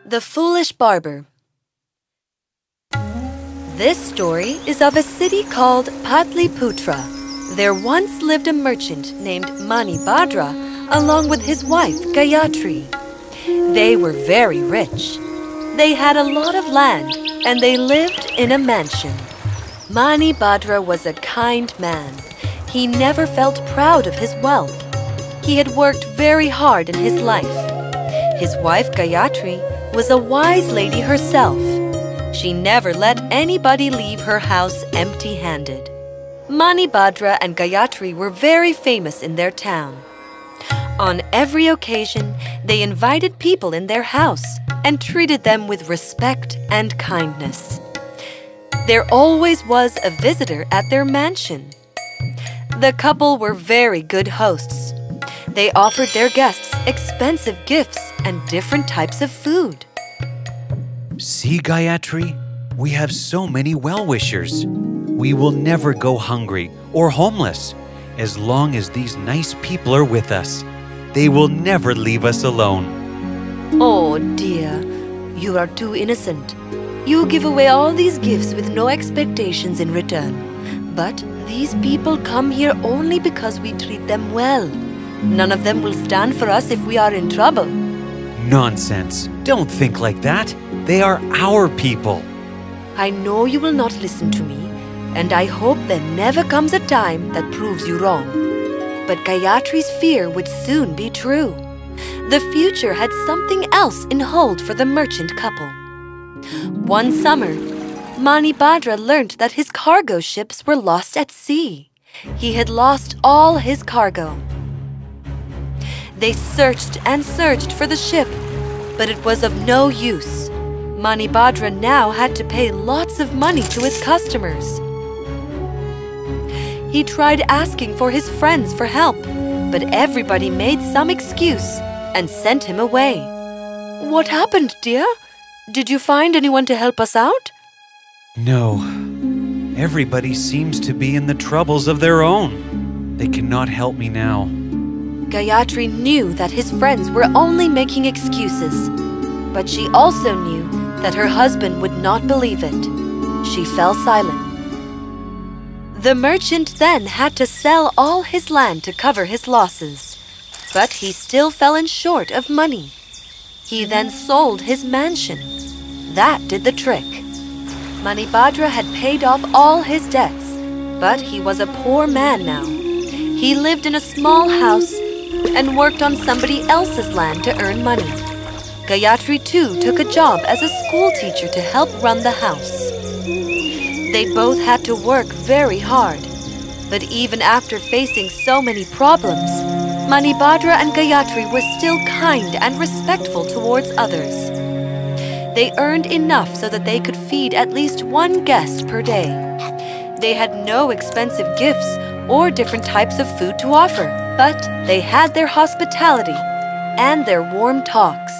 The Foolish Barber. This story is of a city called Patliputra. There once lived a merchant named Manibhadra along with his wife Gayatri. They were very rich. They had a lot of land and they lived in a mansion. Manibhadra was a kind man. He never felt proud of his wealth. He had worked very hard in his life. His wife Gayatri was a wise lady herself. She never let anybody leave her house empty-handed. Manibhadra and Gayatri were very famous in their town. On every occasion, they invited people in their house and treated them with respect and kindness. There always was a visitor at their mansion. The couple were very good hosts. They offered their guests expensive gifts and different types of food. See, Gayatri, we have so many well-wishers. We will never go hungry or homeless as long as these nice people are with us. They will never leave us alone. Oh dear, you are too innocent. You give away all these gifts with no expectations in return. But these people come here only because we treat them well. None of them will stand for us if we are in trouble. Nonsense. Don't think like that. They are our people. I know you will not listen to me, and I hope there never comes a time that proves you wrong. But Gayatri's fear would soon be true. The future had something else in hold for the merchant couple. One summer, Manibhadra learned that his cargo ships were lost at sea. He had lost all his cargo. They searched and searched for the ship, but it was of no use. Manibhadra now had to pay lots of money to his customers. He tried asking for his friends for help, but everybody made some excuse and sent him away. What happened, dear? Did you find anyone to help us out? No. Everybody seems to be in the troubles of their own. They cannot help me now. Gayatri knew that his friends were only making excuses, but she also knew that her husband would not believe it. She fell silent. The merchant then had to sell all his land to cover his losses, but he still fell in short of money. He then sold his mansion. That did the trick. Manibhadra had paid off all his debts, but he was a poor man now. He lived in a small house and worked on somebody else's land to earn money. Gayatri too took a job as a school teacher to help run the house. They both had to work very hard, but even after facing so many problems, Manibhadra and Gayatri were still kind and respectful towards others. They earned enough so that they could feed at least one guest per day. They had no expensive gifts or different types of food to offer, but they had their hospitality and their warm talks.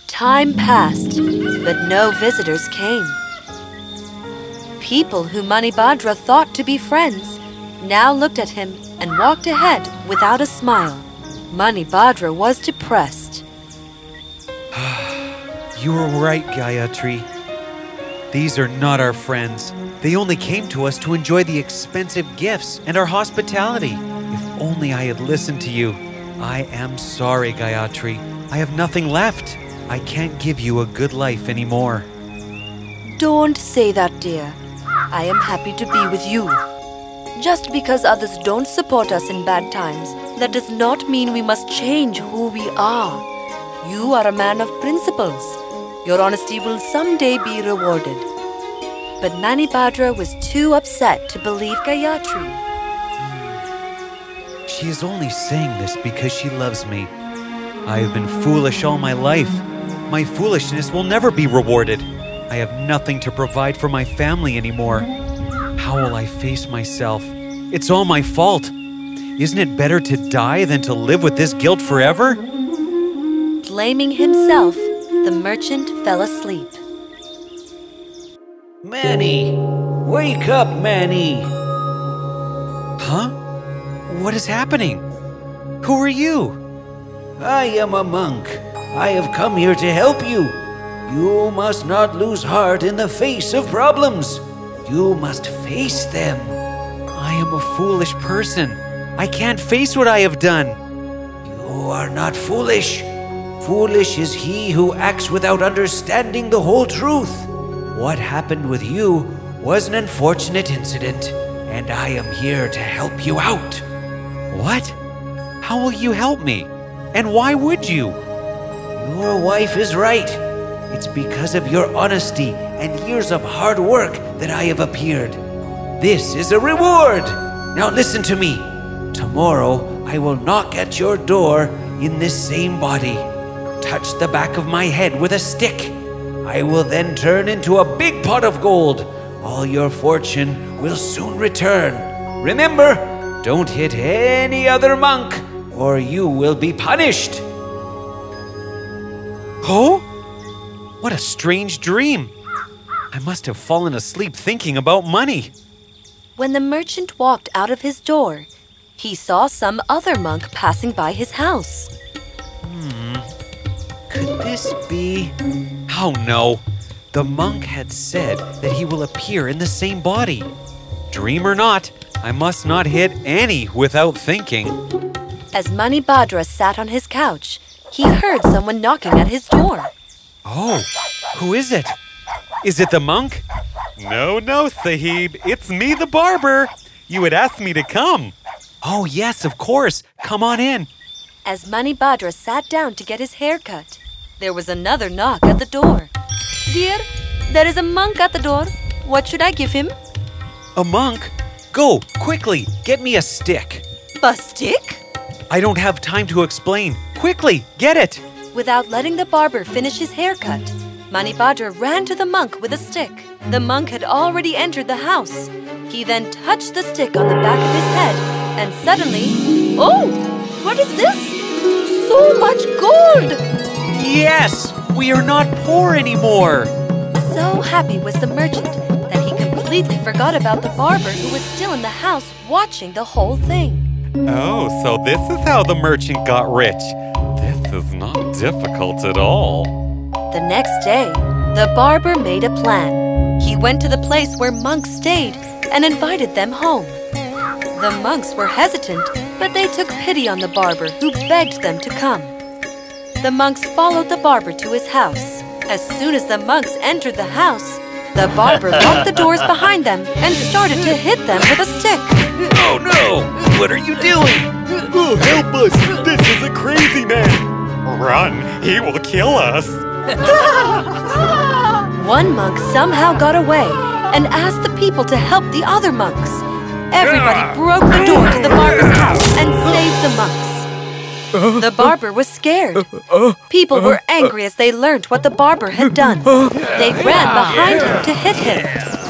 Time passed, but no visitors came. People who Manibhadra thought to be friends now looked at him and walked ahead without a smile. Manibhadra was depressed. You were right, Gayatri. These are not our friends. They only came to us to enjoy the expensive gifts and our hospitality. If only I had listened to you. I am sorry, Gayatri. I have nothing left. I can't give you a good life anymore. Don't say that, dear. I am happy to be with you. Just because others don't support us in bad times, that does not mean we must change who we are. You are a man of principles. Your honesty will someday be rewarded. But Manibhadra was too upset to believe Gayatri. She is only saying this because she loves me. I have been foolish all my life. My foolishness will never be rewarded. I have nothing to provide for my family anymore. How will I face myself? It's all my fault. Isn't it better to die than to live with this guilt forever? Blaming himself, the merchant fell asleep. Manny! Wake up, Manny! Huh? What is happening? Who are you? I am a monk. I have come here to help you. You must not lose heart in the face of problems. You must face them. I am a foolish person. I can't face what I have done. You are not foolish. Foolish is he who acts without understanding the whole truth. What happened with you was an unfortunate incident, and I am here to help you out. What? How will you help me? And why would you? Your wife is right. It's because of your honesty and years of hard work that I have appeared. This is a reward. Now listen to me. Tomorrow I will knock at your door in this same body. Touch the back of my head with a stick. I will then turn into a big pot of gold. All your fortune will soon return. Remember, don't hit any other monk, or you will be punished. Oh? What a strange dream. I must have fallen asleep thinking about money. When the merchant walked out of his door, he saw some other monk passing by his house. Could this be... Oh no. The monk had said that he will appear in the same body. Dream or not, I must not hit any without thinking. As Manibhadra sat on his couch, he heard someone knocking at his door. Oh, who is it? Is it the monk? No, Sahib. It's me, the barber. You had asked me to come. Oh, yes, of course. Come on in. As Manibhadra sat down to get his hair cut, there was another knock at the door. Dear, there is a monk at the door. What should I give him? A monk? Go, quickly, get me a stick. A stick? I don't have time to explain. Quickly, get it. Without letting the barber finish his haircut, Manibhadra ran to the monk with a stick. The monk had already entered the house. He then touched the stick on the back of his head, and suddenly... Oh! What is this? So much gold! Yes! We are not poor anymore! So happy was the merchant that he completely forgot about the barber who was still in the house watching the whole thing. Oh, so this is how the merchant got rich. This is not difficult at all. The next day, the barber made a plan. He went to the place where monks stayed and invited them home. The monks were hesitant, but they took pity on the barber, who begged them to come. The monks followed the barber to his house. As soon as the monks entered the house, the barber locked the doors behind them and started to hit them with a stick. Oh no! What are you doing? Oh, help us! This is a crazy man! Run! He will kill us! One monk somehow got away and asked the people to help the other monks. Everybody broke the door to the barber's house and saved the monks. The barber was scared. People were angry as they learned what the barber had done. They ran behind him to hit him.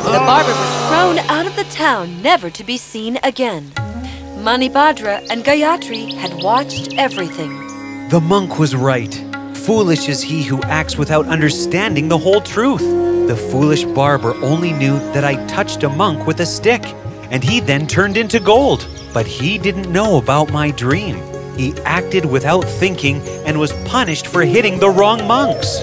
The barber was thrown out of the town, never to be seen again. Manibhadra and Gayatri had watched everything. The monk was right. Foolish is he who acts without understanding the whole truth. The foolish barber only knew that I touched a monk with a stick, and he then turned into gold. But he didn't know about my dream. He acted without thinking and was punished for hitting the wrong monks.